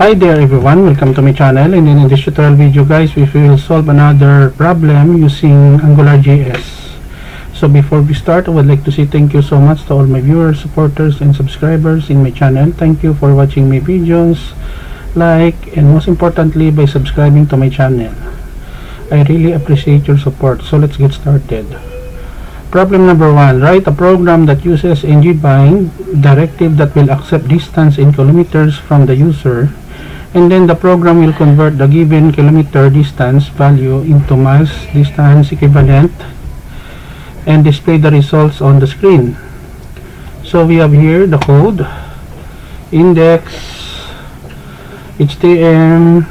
Hi there everyone, welcome to my channel, and in this tutorial video guys, we will solve another problem using AngularJS. So before we start, I would like to say thank you so much to all my viewers, supporters, and subscribers in my channel. Thank you for watching my videos, like, and most importantly by subscribing to my channel. I really appreciate your support. So let's get started. Problem number 1. Write a program that uses ngbind directive that will accept distance in kilometers from the user, and then the program will convert the given kilometer distance value into miles distance equivalent and display the results on the screen. So we have here the code, index, HTML.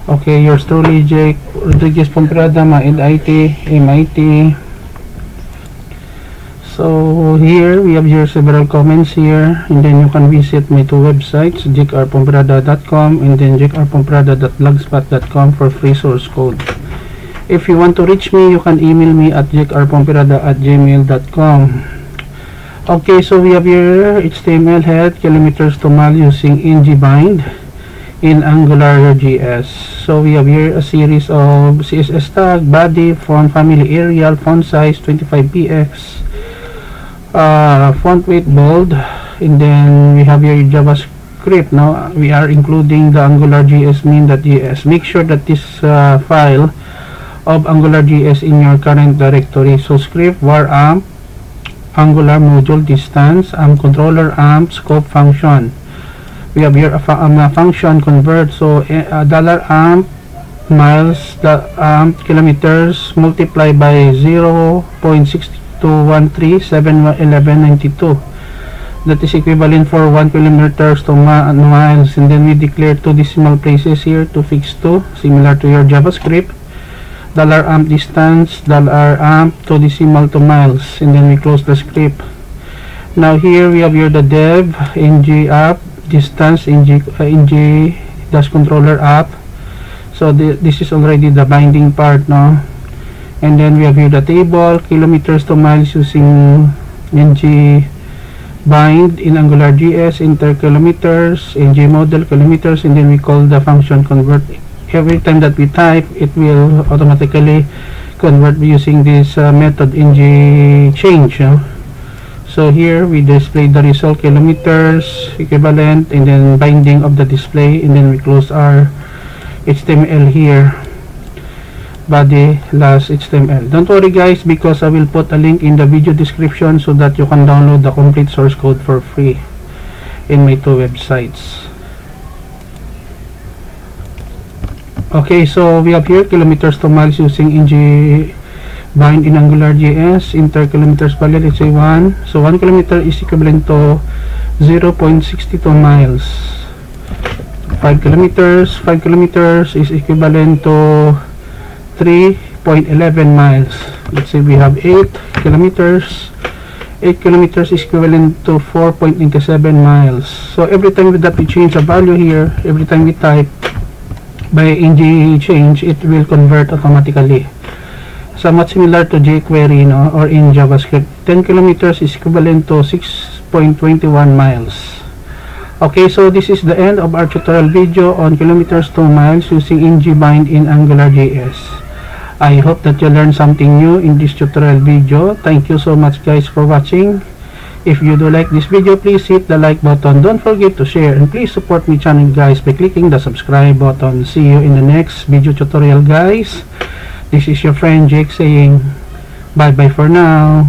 Okay, yours truly, Jake Rodriguez Pomprada, MIT. So here we have your several comments here, and then you can visit my two websites, jkrpomprada.com and then jkrpomprada.blogspot.com for free source code. If you want to reach me, you can email me at jkrpomprada@gmail.com. Okay, so we have here HTML head, kilometers to mile using ngbind in AngularJS. So we have here a series of CSS tag, body, font family Arial, font size 25px, font weight bold, and then we have here JavaScript. Now we are including the AngularJS main.js. Make sure that this file of AngularJS in your current directory. So script var amp angular module distance amp controller amp scope function. We have here a function convert. So $amp miles, the amp kilometers multiply by 0.6213711192. That is equivalent for 1 kilometers to miles, and then we declare two decimal places here to fix 2, similar to your JavaScript. $amp distance, $amp two decimal to miles, and then we close the script. Now here we have here the dev ng app distance ng dash controller app. So this is already the binding part, no? And then we have here the table, kilometers to miles using ngbind in AngularJS, enter kilometers, ngmodel kilometers, and then we call the function convert. Every time that we type, it will automatically convert using this method ngChange, no? So here we display the result, kilometers equivalent, and then binding of the display, and then we close our HTML here, body last HTML. Don't worry guys, because I will put a link in the video description so that you can download the complete source code for free in my two websites. Okay, so we have here kilometers to miles using ngbind in AngularJS, enter kilometers value, let's say 1. So 1 kilometer is equivalent to 0.62 miles. 5 kilometers is equivalent to 3.11 miles. Let's say we have 8 kilometers. 8 kilometers is equivalent to 4.97 miles. So every time that we change a value here, every time we type by ngChange, it will convert automatically. Somewhat similar to jQuery, no, or in JavaScript. 10 kilometers is equivalent to 6.21 miles. Okay, so this is the end of our tutorial video on kilometers to miles using ngbind in AngularJS. I hope that you learned something new in this tutorial video. Thank you so much guys for watching. If you do like this video, please hit the like button. Don't forget to share, and please support my channel guys by clicking the subscribe button. See you in the next video tutorial guys. This is your friend Jake saying bye bye for now.